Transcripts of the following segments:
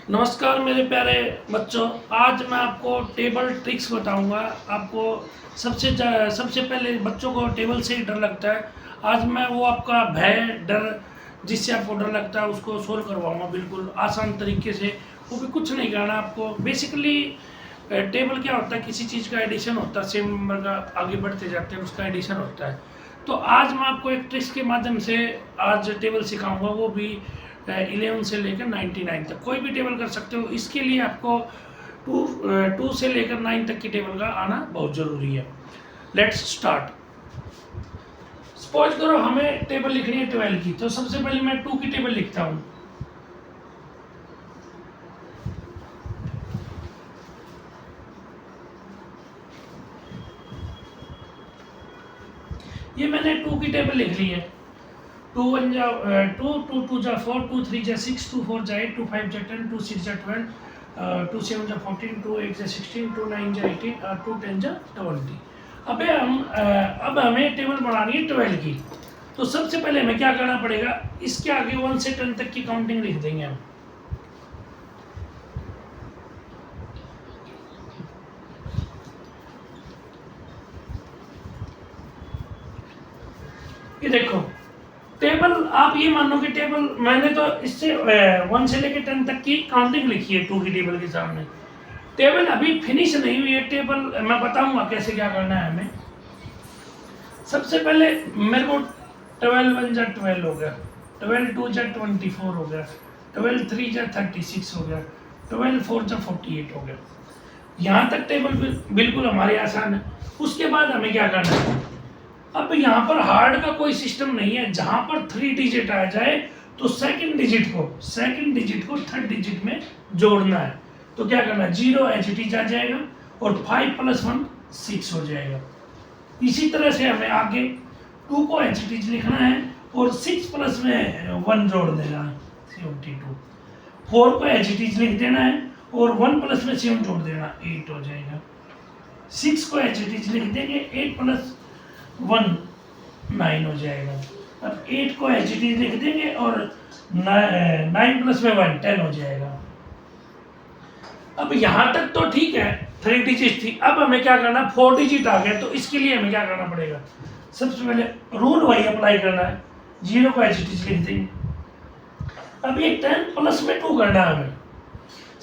नमस्कार मेरे प्यारे बच्चों। आज मैं आपको टेबल ट्रिक्स बताऊंगा। आपको सबसे पहले बच्चों को टेबल से ही डर लगता है। आज मैं वो आपका भय डर जिससे आपको डर लगता है उसको सोल्व करवाऊंगा बिल्कुल आसान तरीके से। वो भी कुछ नहीं करना आपको। बेसिकली टेबल क्या होता है, किसी चीज़ का एडिशन होता है, सेम नंबर का आगे बढ़ते जाते हैं उसका एडिशन होता है। तो आज मैं आपको एक ट्रिक्स के माध्यम से आज टेबल सिखाऊंगा, वो भी 11 से लेकर 99 तक। कोई भी टेबल कर सकते हो। इसके लिए आपको टू से लेकर 9 तक की टेबल का आना बहुत ज़रूरी है। Let's start. सपोज करो हमें टेबल लिखनी है 12 की, तो सबसे पहले मैं 2 की टेबल लिखता हूँ। ये मैंने 2 की टेबल लिख ली है। 2 1 जा 2, 2 2 जा 4, 2 3 जा 6, 2 4 जा 8, 2 5 जा 10, 2 6 जा 12, 2 7 जा 14, 2 8 जा 16, 2 9 जा 18 और 2 10 जा 20। अब हमें टेबल बनानी है 12 की। तो सबसे पहले हमें क्या करना पड़ेगा, इसके आगे 1 से 10 तक की काउंटिंग लिख देंगे हम। ये देखो टेबल, आप ये मानो कि टेबल मैंने तो इससे 1 से लेकर 10 तक की काउंटिंग लिखी है 2 की टेबल के सामने। टेबल अभी फिनिश नहीं हुई है। टेबल मैं बताऊंगा कैसे क्या करना है हमें। सबसे पहले मेरे को 12 1 जा 12 हो गया, 12 2 जा 24 हो गया, 12 3 जा 36 हो गया, 12 4 जा 48 हो गया। यहाँ तक टेबल बिल्कुल हमारे आसान है। उसके बाद हमें क्या करना है, अब यहाँ पर हार्ड का कोई सिस्टम नहीं है। जहाँ पर 3 डिजिट आ जाए तो सेकंड डिजिट को थर्ड डिजिट में जोड़ना है। तो क्या करना है, 0 एच आ जाएगा और 5 + 1 6 हो जाएगा। इसी तरह से हमें आगे 2 को एच लिखना है और 6 प्लस में 1 जोड़ देना है 72। 4 को एच लिख देना है और 1 प्लस में 7 जोड़ देना 8 हो जाएगा। 6 को एच लिख देंगे, 8 + 1 9 हो जाएगा। अब 8 को एच लिख देंगे और 9 + में 1 10 हो जाएगा। अब यहाँ तक तो ठीक है, 3 डिजिट थी। अब हमें क्या करना है, 4 डिजिट आ गया। तो इसके लिए हमें क्या करना पड़ेगा, सबसे पहले रूल वही अप्लाई करना है। 0 को एच लिख देंगे। अब ये 10 + में 2 करना है हमें,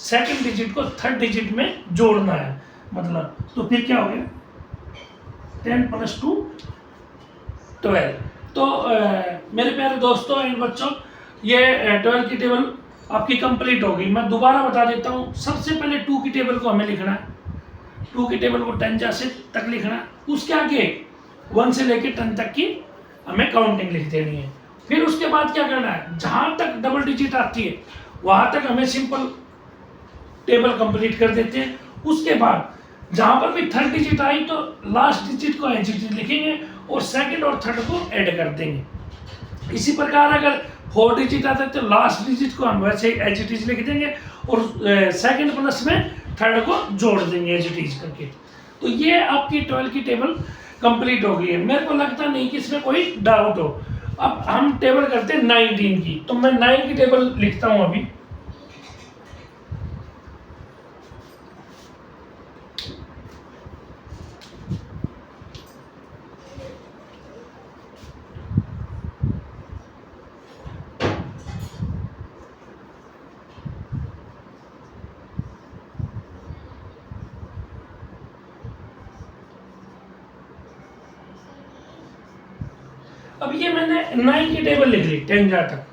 सेकंड डिजिट को थर्ड डिजिट में जोड़ना है। मतलब तो फिर क्या हो गया, 10 + 2 12। तो मेरे प्यारे दोस्तों एंड बच्चों, ये 12 की टेबल आपकी कंप्लीट होगी। मैं दोबारा बता देता हूँ। सबसे पहले 2 की टेबल को हमें लिखना है। 2 की टेबल को 10 जा से तक लिखना है। उसके आगे 1 से लेकर 10 तक की हमें काउंटिंग लिख देनी है। फिर उसके बाद क्या करना है, जहाँ तक डबल डिजिट आती है वहाँ तक हमें सिंपल टेबल कंप्लीट कर देते हैं। उसके बाद जहाँ पर भी थर्ड डिजिट आई तो लास्ट डिजिट को एच लिखेंगे और सेकंड और थर्ड को ऐड कर देंगे। इसी प्रकार अगर 4 डिजिट आता है तो लास्ट डिजिट को हम वैसे एच लिख देंगे और सेकंड प्लस में थर्ड को जोड़ देंगे एच करके। तो ये आपकी 12 की टेबल कंप्लीट हो गई है। मेरे को लगता नहीं कि इसमें कोई डाउट हो। अब हम टेबल करते हैं 19 की। तो मैं 9 की टेबल लिखता हूँ अभी। अब ये मैंने 9 की टेबल लिख ली 10 जा तक।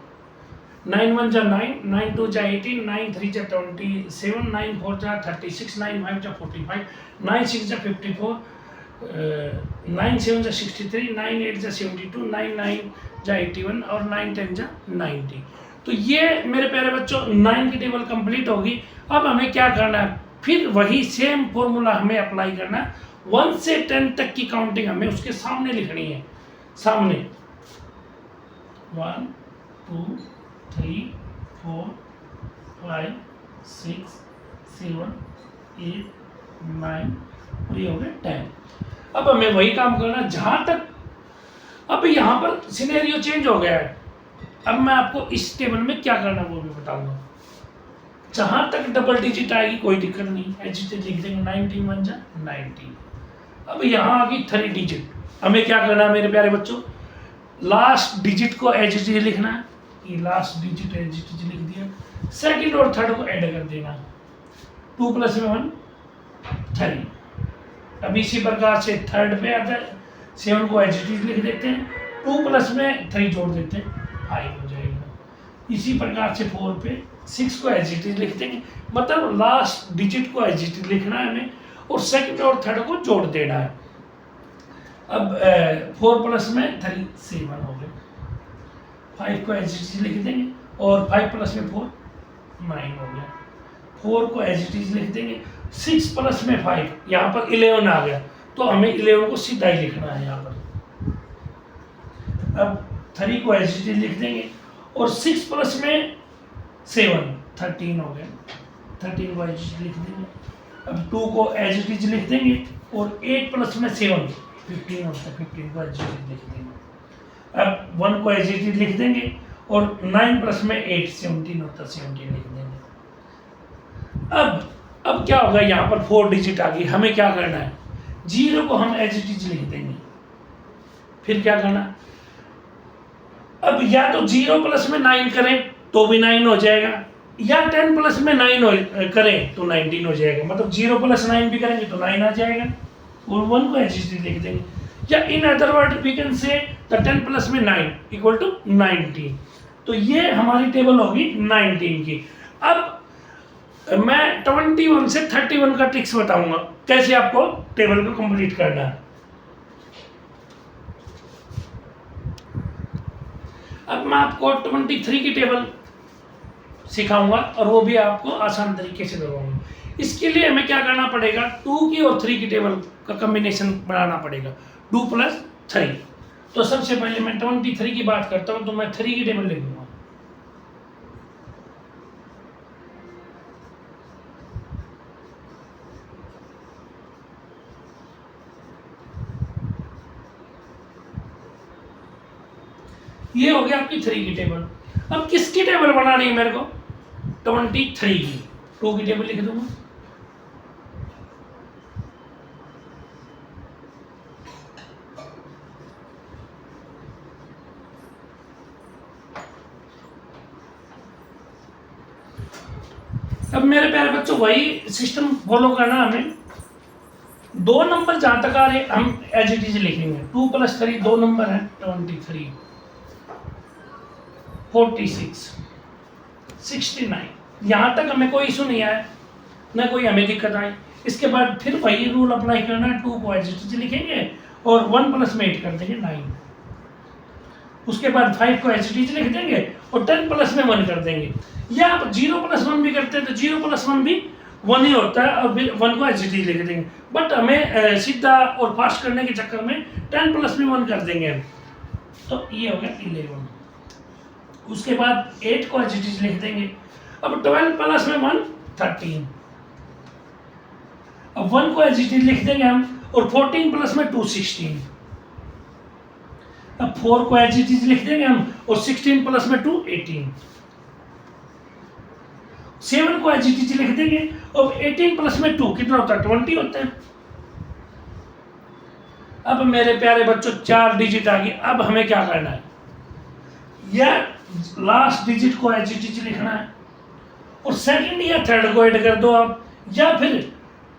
9 1 जा 9, 9 2 जा 18, 9 3 जा 27, 9 4 जा 36, 9 5 जा 45, 9 6 जा 54, 9 7 जा 63, 9 8 जा 72, 9 9 जा 81 और 9 10 जा 90। तो ये मेरे प्यारे बच्चों 9 की टेबल कंप्लीट होगी। अब हमें क्या करना है, फिर वही सेम फॉर्मूला हमें अप्लाई करना है। 1 से 10 तक की काउंटिंग हमें उसके सामने लिखनी है। सामने 1 2 3 4 5 6 7 8 9 और ये हो गया 10। अब हमें वही काम करना जहां तक। अब यहाँ पर सिनेरियो चेंज हो गया है। अब मैं आपको इस टेबल में क्या करना है वो भी बताऊंगा। जहाँ तक डबल डिजिट आएगी कोई दिक्कत नहीं, एजिटेड लिख देंगे 19 1 जा 19। अब यहाँ आ गई 3 डिजिट, हमें क्या करना है मेरे प्यारे बच्चों, लास्ट डिजिट को एजिटेड लिखना है, ये लास्ट डिजिट एजिटेड लिख दिया, सेकंड और थर्ड को ऐड कर देना, 2 + 1 3। अब इसी प्रकार से थर्ड पे आता है 7 को एजिटेड लिख देते हैं, 2 + 3 जोड़ देते हैं 5 हो जाएगा। इसी प्रकार से 4 पे 6 को एजिटेड लिख देंगे, मतलब लास्ट डिजिट को एजिटेड लिखना है हमें और सेकंड और थर्ड को जोड़ देना है। अब 4 + 3 7 हो गए, 5 को एजिटेड लिख देंगे और 5 + 4 9 हो गया, 4 को एजिटेड लिख देंगे, 6 + 5 यहाँ पर 11 आ गया, तो हमें 11 को सीधा ही लिखना है यहाँ पर। अब 3 को एजिटेड लिख देंगे और 6 + 7 13 हो गया, 13 को एजिटेड लिख देंगे। अब 2 को एजिटेड लिख देंगे और 8 + 7 15 होता है, 15 को एजिटेड लिख देंगे। अब 1 को एजिटेड लिख देंगे और 9 + 8 17 होता है, 17 लिख देंगे। अब क्या होगा, यहाँ पर 4 डिजिट आ गई, हमें क्या करना है, 0 को हम एजिटेड लिख देंगे, फिर क्या करना, अब या तो 0 + 9 करें तो भी 9 हो जाएगा, या 10 + 9 करें तो 19 हो जाएगा, मतलब 0 + 9 भी करेंगे तो 9 आ जाएगा और 1 को एजिटेड लिख देंगे, या in other word we can say the 10 + 9 = 19। तो ये हमारी टेबल होगी 19 की। अब मैं 21 से 31 का ट्रिक्स बताऊंगा कैसे आपको टेबल को कंप्लीट करना है। अब मैं आपको 23 की टेबल सिखाऊंगा और वो भी आपको आसान तरीके से करवाऊंगा। इसके लिए हमें क्या करना पड़ेगा, 2 की और 3 की टेबल का कॉम्बिनेशन बनाना पड़ेगा, 2 + 3। तो सबसे पहले मैं 23 की बात करता हूं, तो मैं 3 की टेबल लिखूंगा। ये हो गया आपकी 3 की टेबल। अब किसकी टेबल बनानी है मेरे को, 23 की, 2 की टेबल लिख दूंगा। अब मेरे प्यारे बच्चों वही सिस्टम फॉलो करना हमें, 2 नंबर जहां तक आ रहे हम एज इट इज लिखेंगे, 2 + 3 2 नंबर है, 23 46 69, यहाँ तक हमें कोई इशू नहीं आया, ना कोई हमें दिक्कत आई। इसके बाद फिर वही रूल अप्लाई करना है, 2 को एज इट इज लिखेंगे और 1 + 8 कर देंगे 9। उसके बाद 5 को एज इट इज लिख देंगे और 10 + 1 कर देंगे, या आप 0 + 1 भी करते हैं तो 0 + 1 भी 1 ही होता है और फिर 1 को एज इट इज लिख देंगे। बट हमें सीधा और फास्ट करने के चक्कर में 10 + 1 कर देंगे हम, तो ये हो गया 11। उसके बाद 8 को एज इट इज लिख देंगे। अब 12 + 1 13, अब 1 को एज इट इज लिख देंगे हम और 14 + 2 16। अब 4 को एज इट इज लिख देंगे हम और 16 + 2 18। 7 को एज इट इज लिख देंगे और 18 + 2 कितना होता है, 20 होता है। अब मेरे प्यारे बच्चों 4 डिजिट आ गई। अब हमें क्या करना है, या लास्ट डिजिट को एज इट इज लिखना है और सेकंड या थर्ड को ऐड कर दो आप, या फिर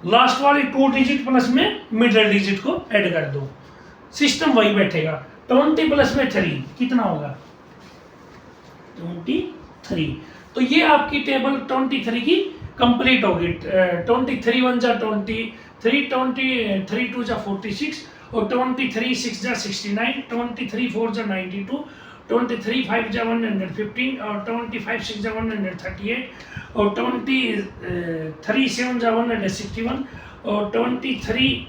लास्ट वाली 2 डिजिट प्लस में मिडिल डिजिट को ऐड कर दो, सिस्टम वही बैठेगा। 20 + 3 कितना होगा, 23। तो ये आपकी टेबल 23 की कंप्लीट होगी। 23 1 जा 23, 23 2 जा 46 और 23 6 जा 69, 23 4 जा 92, 23 5 जा 115 और 25 6 जा 138 और 23 7 जा 161 और 23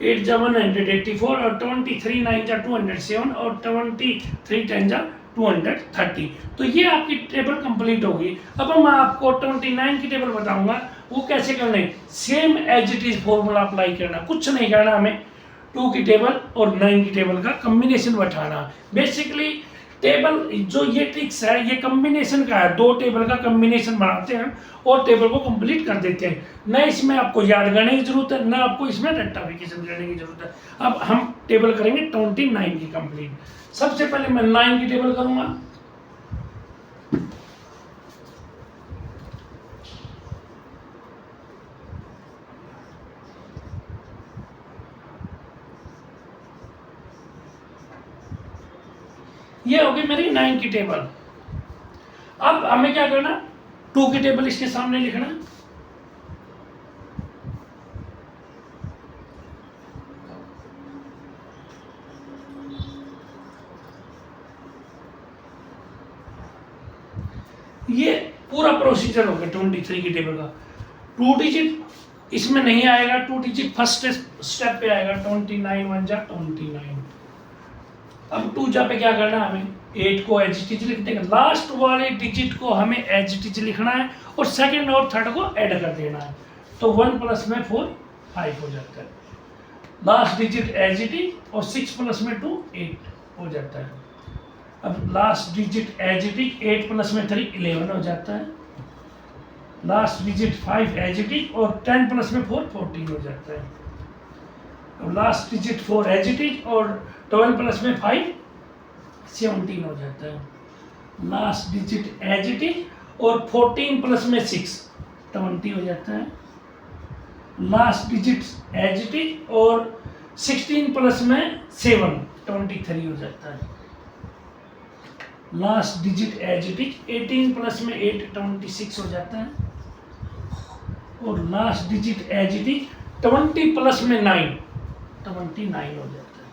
8 जा 184 और 23 9 जा 207 और 23 10 जा 230। तो ये आपकी टेबल कंप्लीट होगी। अब मैं आपको 29 की टेबल बताऊंगा वो कैसे करना है। Same as it is formula apply करना, कुछ नहीं करना हमें। 2 की टेबल और 9 की टेबल का कॉम्बिनेशन बैठाना। बेसिकली टेबल जो ये ट्रिक्स है ये कम्बिनेशन का है, दो टेबल का कम्बिनेशन बनाते हैं और टेबल को कंप्लीट कर देते हैं। न इसमें आपको याद करने की जरूरत है, न आपको इसमें रेक्टिफिकेशन करने की जरूरत है। अब हम टेबल करेंगे 29 की कंप्लीट। सबसे पहले मैं 9 की टेबल करूंगा। ये होगी मेरी 9 की टेबल। अब हमें क्या करना, 2 की टेबल इसके सामने लिखना। ये पूरा प्रोसीजर होगा 23 की टेबल का। 2 डिजिट इसमें नहीं आएगा, 2 डिजिट फर्स्ट स्टेप पे आएगा। 29 1 जा 29। अब 2 जा पे क्या करना है, हमें 8 को एज इट इज लिख देंगे। लास्ट वाले डिजिट को हमें एज इट इज लिखना है और सेकंड और थर्ड को ऐड कर देना है। तो 1 प्लस में 4 5 हो जाता है। Last digit as it is और 6 प्लस में 2 8 हो जाता है। अब last digit as it is, 8 plus में 3 11 हो जाता है। Last digit 5 as it is और 10 प्लस में 4 14 हो जाता है। अब last digit 4 as it is और 12 प्लस में 5 17 हो जाता है। Last digit as it is और 14 प्लस में 6 20 हो जाता है। Last digit as it is और 16 प्लस में 7 23 हो जाता है। Last digit as it is 18 plus में 8 26 हो जाता है। और last digit as it is 20 plus में 9 29 हो जाता है।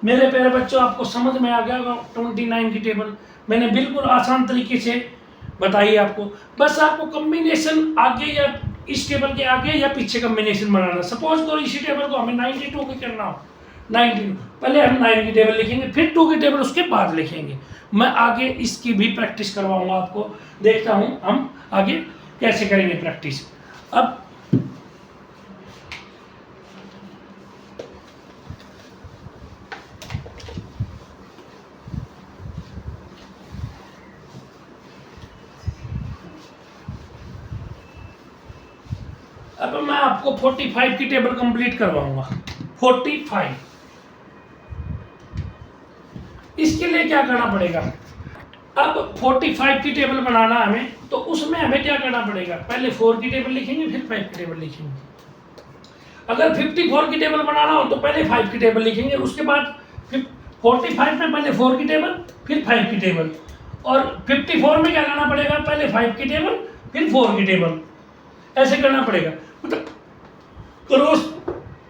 मेरे प्यारे बच्चों, आपको समझ में आ गया होगा 29 की टेबल। मैंने बिल्कुल आसान तरीके से बताई आपको। बस आपको कॉम्बिनेशन आगे या इस टेबल के आगे या पीछे कॉम्बिनेशन बनाना। सपोज करो इसी टेबल को हमें 92 की करना हो, 92 पहले हम 9 की टेबल लिखेंगे, फिर 2 की टेबल उसके बाद लिखेंगे। मैं आगे इसकी भी प्रैक्टिस करवाऊंगा आपको। देखता हूँ हम आगे कैसे करेंगे प्रैक्टिस। अब मैं आपको 45 की टेबल कंप्लीट करवाऊंगा। 45 इसके लिए क्या करना पड़ेगा, अब 45 की टेबल बनाना हमें, तो उसमें हमें क्या करना पड़ेगा, पहले 4 की टेबल लिखेंगे फिर 5 की टेबल लिखेंगे। अगर 54 की टेबल बनाना हो तो पहले 5 की टेबल लिखेंगे, उसके बाद 45 में पहले 4 की टेबल फिर 5 की टेबल, और 54 में क्या करना पड़ेगा, पहले 5 की टेबल फिर 4 की टेबल, ऐसे करना पड़ेगा। मतलब क्रॉस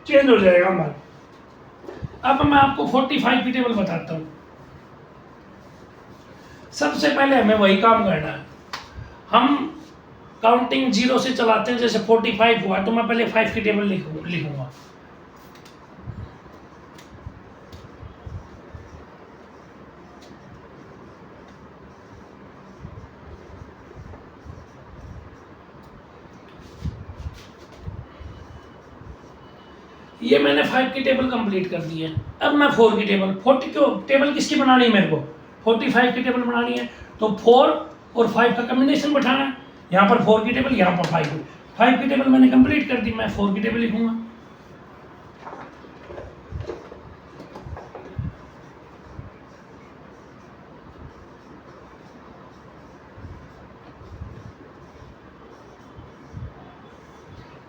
चेंज हो जाएगा हमारा। अब मैं आपको 45 की टेबल बताता हूँ। सबसे पहले हमें वही काम करना है, हम काउंटिंग 0 से चलाते हैं। जैसे 45 हुआ तो मैं पहले 5 की टेबल लिखूंगा। ये मैंने 5 की टेबल कंप्लीट कर दी है। अब मैं 4 की टेबल, 40 की टेबल किसकी बनानी है मेरे को, 45 की टेबल बनानी है। तो 4 और 5 का कॉम्बिनेशन बैठाना है। यहाँ पर 4 की टेबल, यहाँ पर 5 की टेबल मैंने कंप्लीट कर दी। मैं 4 की टेबल लिखूंगा।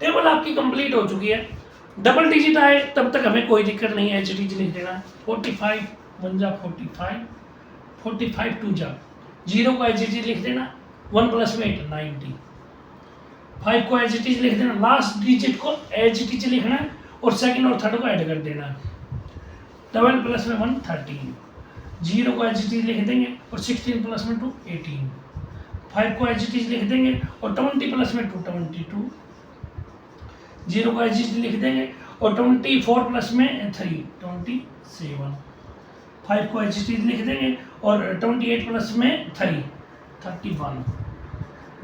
टेबल आपकी कंप्लीट हो चुकी है। डबल डिजिट आए तब तक हमें कोई दिक्कत नहीं है, एच डिजिट लिख देना। 45 1 जा 45, 45 2 जा 0 को एच डिजिट लिख देना। 1 प्लस में 8 90, 5 को एच डिजिट लिख देना। लास्ट डिजिट को एच डिजिट लिखना है और सेकंड और थर्ड को ऐड कर देना है। 12 प्लस में 1 13, 0 को एच डिजिट लिख देंगे और 16 प्लस में 2 18, 5 को एच डिजिट लिख देंगे और 20 प्लस में 2 22, 0 को एच लिख देंगे और 24 प्लस में 3 27, 5 को एच लिख देंगे और 28 प्लस में 3 31,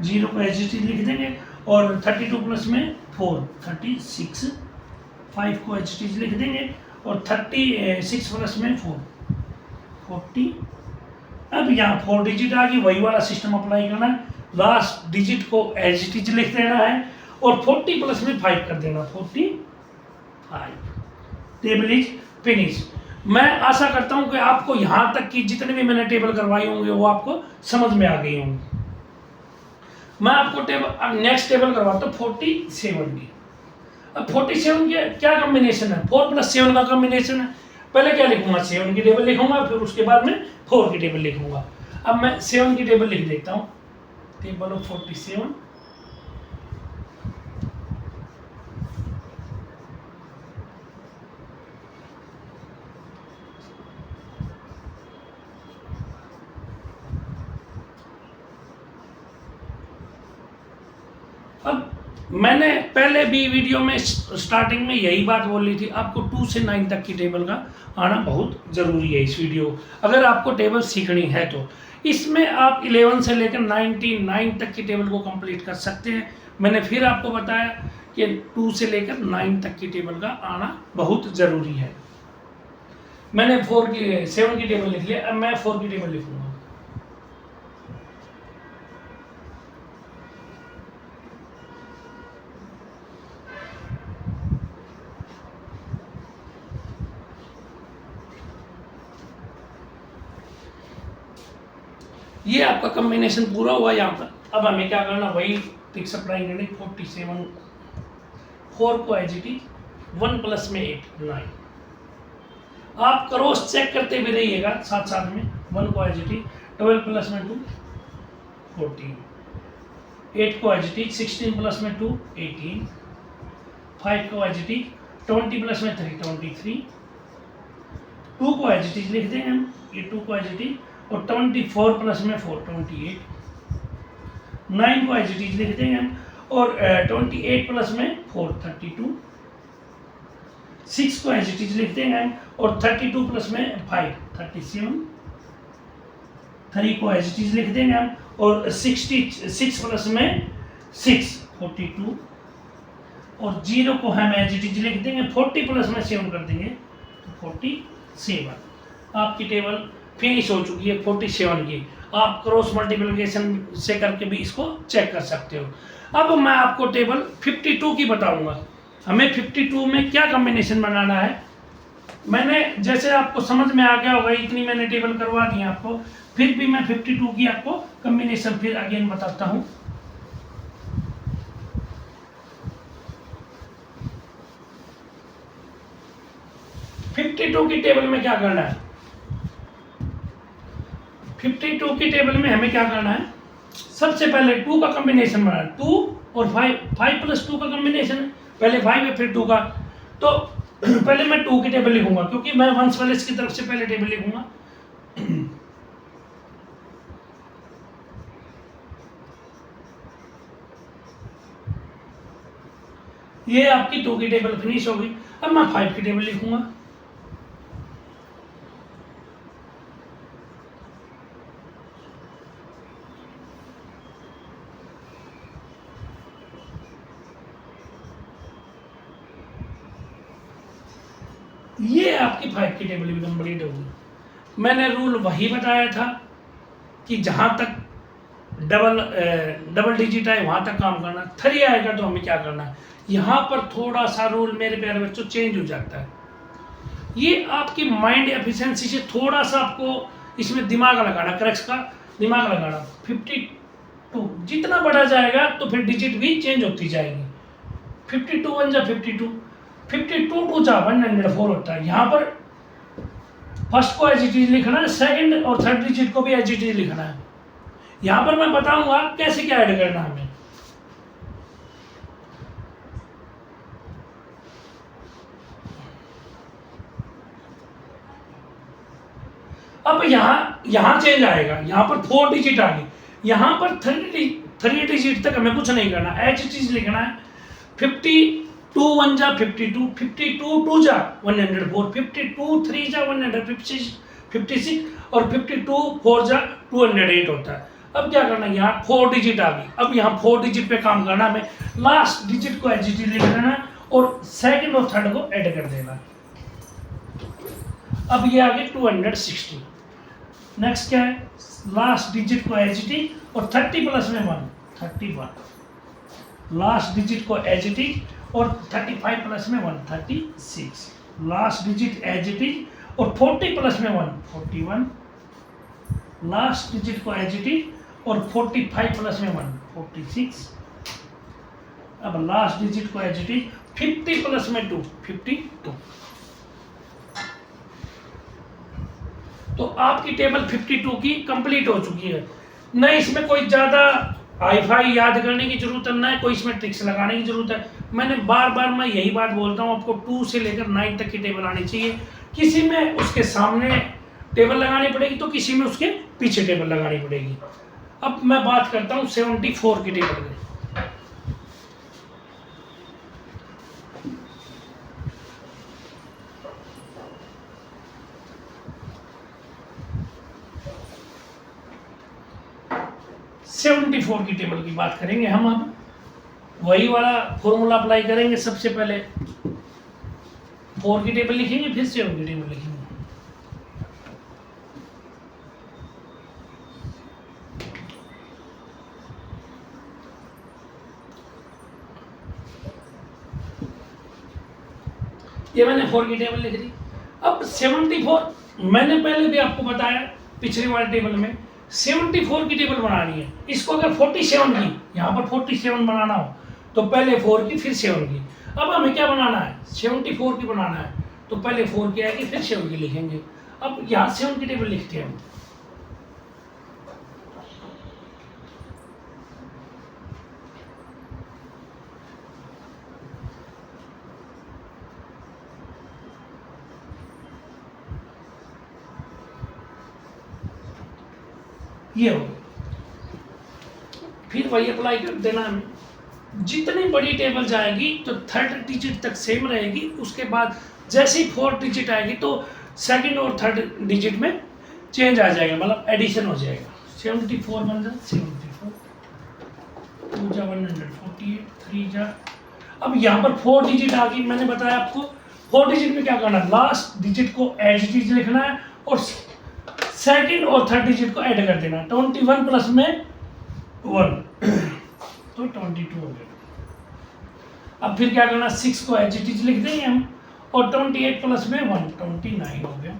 0 को एच लिख देंगे और 32 प्लस में 4 36, 5 को एच लिख देंगे और 36 प्लस में 4 40, अब यहाँ 4 डिजिट आ गई, वही वाला सिस्टम अप्लाई करना है, लास्ट डिजिट को एज इट इज लिख देना है और 40 प्लस में 5 कर देना, 45। Table is finish. मैं आशा करता हूं कि आपको यहां तक की जितने भी मैंने टेबल करवाए होंगे वो आपको समझ में आ गई होंगी। मैं आपको टेबल नेक्स्ट टेबल करवाता हूँ 47 की। अब 47 की क्या कॉम्बिनेशन है, 4 + 7 का कॉम्बिनेशन है। पहले क्या लिखूंगा, 7 की टेबल लिखूंगा, फिर उसके बाद में 4 की टेबल लिखूंगा। अब मैं 7 की टेबल लिख देता हूँ, टेबल ऑफ 47। अब मैंने पहले भी वीडियो में स्टार्टिंग में यही बात बोली थी, आपको 2 से 9 तक की टेबल का आना बहुत ज़रूरी है। इस वीडियो अगर आपको टेबल सीखनी है तो इसमें आप 11 से लेकर 99 तक की टेबल को कंप्लीट कर सकते हैं। मैंने फिर आपको बताया कि 2 से लेकर 9 तक की टेबल का आना बहुत ज़रूरी है। मैंने 7 की टेबल लिख लिया, अब मैं 4 की टेबल लिखूंगा। ये आपका कॉम्बिनेशन पूरा हुआ यहाँ पर। अब हमें क्या करना, वही फिक्स अप्लाई करनी, 47, 4 को एज इट इज 1 प्लस में 8 9। आप क्रॉस चेक करते भी रहिएगा साथ साथ में। 1 को एज इट इज 12 प्लस में 2 14, 8 को एज इट इज 16 प्लस में 2 18, 5 को एज इट इज 20 प्लस में 3 23, 2 को एज इट इज लिख देंगे हम, ये 2 को एज इट इज, और 24 प्लस में 4 28, 9 को एज इट इज लिख देंगे हम, और 28 प्लस में 4 32, 6 को एज इट इज लिख देंगे हम, और 32 प्लस में 5 37, 3 को एज इट इज लिख देंगे हम, और 66 प्लस में 6 42, और 0 को हम एज इट इज लिख देंगे, 40 प्लस में 7 कर देंगे तो 47। आपकी टेबल फिनिश हो चुकी है 47 की। आप क्रॉस मल्टीप्लिकेशन से करके भी इसको चेक कर सकते हो। अब मैं आपको टेबल 52 की बताऊंगा। हमें 52 में क्या कॉम्बिनेशन बनाना है। मैंने जैसे आपको समझ में आ गया होगा, इतनी मैंने टेबल करवा दी आपको, फिर भी मैं 52 की आपको कॉम्बिनेशन फिर अगेन बताता हूँ। की टेबल में क्या करना है, 52 की टेबल में हमें क्या करना है, सबसे पहले 2 का कॉम्बिनेशन बनाना है। 2 और 5 प्लस 2 का कॉम्बिनेशन है, पहले 5 है फिर 2 का। तो पहले मैं 2 की टेबल लिखूंगा, क्योंकि मैं वंस प्लस की तरफ से पहले टेबल लिखूंगा। ये आपकी 2 की टेबल फिनिश हो गई। अब मैं 5 की टेबल लिखूंगा। ये आपकी 5 की टेबल भी कंप्लीट होगी। मैंने रूल वही बताया था कि जहां तक डबल डिजिट आए वहां तक काम करना। 3 आएगा तो हमें क्या करना है, यहाँ पर थोड़ा सा रूल मेरे प्यारे बच्चों चेंज हो जाता है। ये आपकी माइंड एफिशिएंसी से थोड़ा सा आपको इसमें दिमाग लगाना, करेक्ट का दिमाग लगाना। 52 जितना बढ़ा जाएगा तो फिर डिजिट भी चेंज होती जाएगी। 52 1 जा 52, 52 2 जा 104 होता है। यहाँ पर फर्स्ट को एज इट इज लिखना है, सेकंड और थर्ड डिजिट को भी एज इट इज लिखना है। यहाँ पर मैं बताऊंगा कैसे क्या ऐड करना है हमें। अब यहाँ चेंज आएगा, यहाँ पर 4 डिजिट आ गई, यहाँ पर 3 डिजिट तक हमें कुछ नहीं करना, एज इट इज लिखना है। 52 1 जा 52, 52 2 जा 104, 52 3 जा 156 और 52 4 जा 208 होता है। अब क्या करना है, यहाँ 4 डिजिट आ गई। अब यहाँ 4 डिजिट पे काम करना हमें, लास्ट डिजिट को एज इट इज लिख देना और सेकंड और थर्ड को ऐड कर देना। अब ये आ गए 260। नेक्स्ट क्या है, लास्ट डिजिट को एज इट इज और 30 प्लस में 1, 31। लास्ट डिजिट को एज इट इज और 35 प्लस में 1, 36। Last digit as it is और 40 प्लस में 1, 41। लास्ट डिजिट को एज इट इज और 45 प्लस में 1, 46। अब लास्ट डिजिट को एज इट इज 50 प्लस में 2, 52। तो आपकी टेबल 52 की कंप्लीट हो चुकी है। न इसमें कोई ज़्यादा हाई-फाई याद करने की जरूरत है, ना कोई इसमें ट्रिक्स लगाने की जरूरत है। मैंने बार बार मैं यही बात बोलता हूँ, आपको 2 से लेकर 9 तक की टेबल आनी चाहिए। किसी में उसके सामने टेबल लगानी पड़ेगी तो किसी में उसके पीछे टेबल लगानी पड़ेगी। अब मैं बात करता हूँ 74 की टेबल में। सेवेंटी 74 की टेबल की बात करेंगे हम। अब वही वाला फॉर्मूला अप्लाई करेंगे। सबसे पहले 4 की टेबल लिखेंगे, फिर 7 की टेबल लिखेंगे। ये मैंने 4 की टेबल लिख दी। अब 74 मैंने पहले भी आपको बताया पिछले वाले टेबल में 74 की टेबल बनानी है। इसको अगर 47 की, यहाँ पर 47 बनाना हो तो पहले 4 की फिर 7 की। अब हमें क्या बनाना है, 74 की बनाना है तो पहले 4 की आएगी फिर 7 की लिखेंगे। अब यहाँ 7 की टेबल लिखते हैं हम। ये हो, फिर वही अप्लाई कर देना हमें। जितनी बड़ी टेबल जाएगी तो 3rd डिजिट तक सेम रहेगी। उसके बाद जैसे ही 4th डिजिट आएगी तो 2nd और 3rd डिजिट में चेंज आ जाएगा, मतलब एडिशन हो जाएगा। 74 बन जाए 74, 2 जा 148, 3 जा। अब यहाँ पर 4 डिजिट आ गई। मैंने बताया आपको 4 डिजिट में क्या करना है, लास्ट डिजिट को एज इट इज लिखना है और 2nd और 3rd डिजिट को ऐड कर देना। 21 प्लस में 1 तो 22 हो गया। अब फिर क्या करना, 6 को एज इट इज लिख देंगे हम और 28 प्लस में 1, 29 हो गया।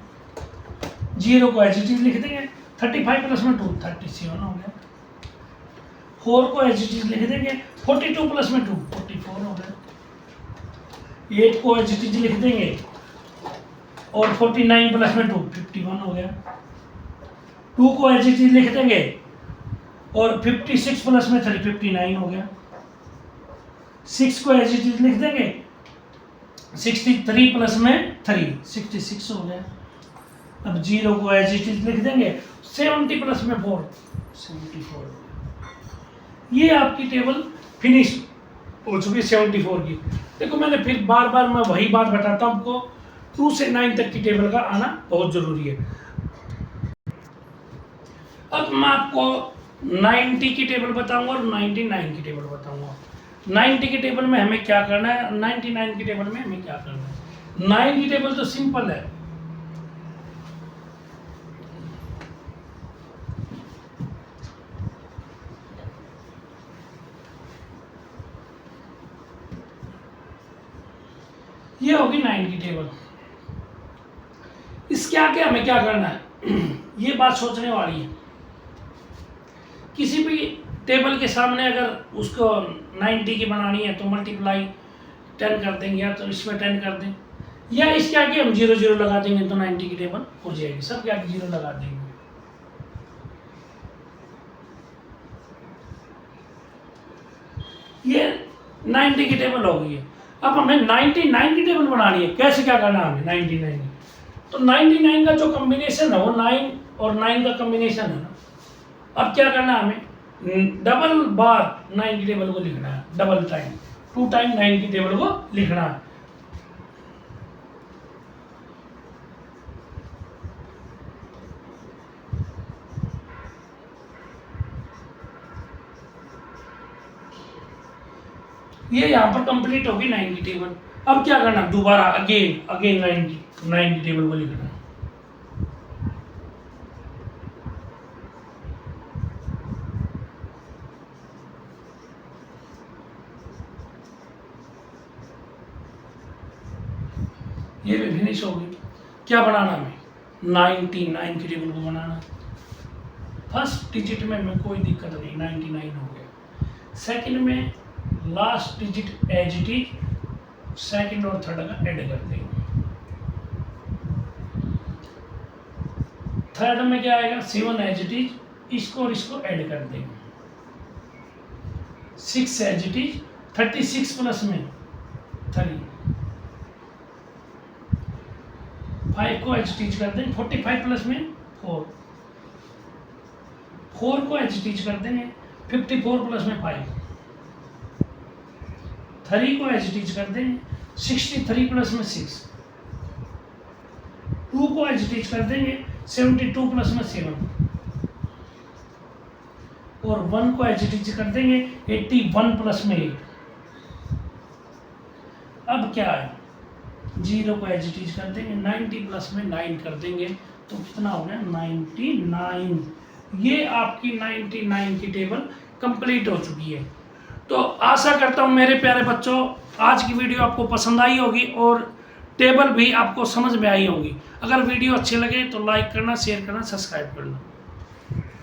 0 को एज इट इज लिख देंगे, 35 प्लस में 2, 37 हो गया। 4 को एज इट इज लिख देंगे, 42 प्लस में 2, 44 हो गया। 8 को एज इट इज लिख देंगे और 49 प्लस में 2, 51 हो गया। 2 को एज इट इज लिख देंगे और 56 प्लस में 3, 59 हो गया। 6 को एज इट इज लिख देंगे, 63 प्लस में 3, 66 हो गया। अब 0 को एज इट इज लिख देंगे, 70 प्लस में 4, 74 हो गया। ये आपकी टेबल फिनिश हो चुकी है 74 की। देखो मैंने फिर बार बार मैं वही बात बताता हूँ आपको, 2 से 9 तक की टेबल का आना बहुत जरूरी है। अब मैं आपको 90 की टेबल बताऊंगा और 99 की टेबल बताऊंगा। 90 की टेबल में हमें क्या करना है, 99 की टेबल में हमें क्या करना है। 9 की टेबल तो सिंपल है। ये होगी 9 की टेबल। इसके आगे हमें क्या करना है ये बात सोचने वाली है। किसी भी टेबल के सामने अगर उसको 90 की बनानी है तो मल्टीप्लाई 10 कर देंगे, या तो इसमें 10 कर दें, या इसके आगे हम 0 0 लगा देंगे तो 90 की टेबल हो जाएगी। सब के आगे 0 लगा देंगे। ये 90 की टेबल हो गई है। अब हमें 99 की टेबल बनानी है। कैसे क्या करना है हमें 99 की, तो 99 का जो कॉम्बिनेशन है वो 9 और 9 का कॉम्बिनेशन है ना। अब क्या करना है हमें, डबल बार 9 की टेबल को लिखना है, डबल टाइम 2 टाइम 9 की टेबल को लिखना है। ये यहाँ पर कंप्लीट होगी 9 की टेबल। अब क्या करना, दोबारा अगेन 9 की टेबल को लिखना है। ये भी फिनिश हो गई। क्या बनाना हमें? 99 की टेबल को बनाना। फर्स्ट डिजिट में हमें कोई दिक्कत नहीं, 99 हो गया। सेकंड में last digit as it is, second और थर्ड का ऐड कर देंगे। थर्ड में क्या आएगा? 7 एज इट इज, इसको और इसको ऐड कर देंगे। 6 एज इट इज, 36 प्लस में 3, 5 को एज इट इज कर देंगे। 45 प्लस में 4, 4 को एज इट इज कर देंगे। 54 प्लस में 5, 3 को एज इट इज कर देंगे। 63 प्लस में 6, 2 को एज इट इज कर देंगे। 72 प्लस में 7 और 1 को एज इट इज कर देंगे। 81 प्लस में 8। अब क्या है? 0 को एज इट इज कर देंगे। 90 प्लस में 9 कर देंगे तो कितना हो गया? 99। ये आपकी 99 की टेबल कंप्लीट हो चुकी है। तो आशा करता हूँ मेरे प्यारे बच्चों आज की वीडियो आपको पसंद आई होगी और टेबल भी आपको समझ में आई होगी। अगर वीडियो अच्छे लगे तो लाइक करना, शेयर करना, सब्सक्राइब करना।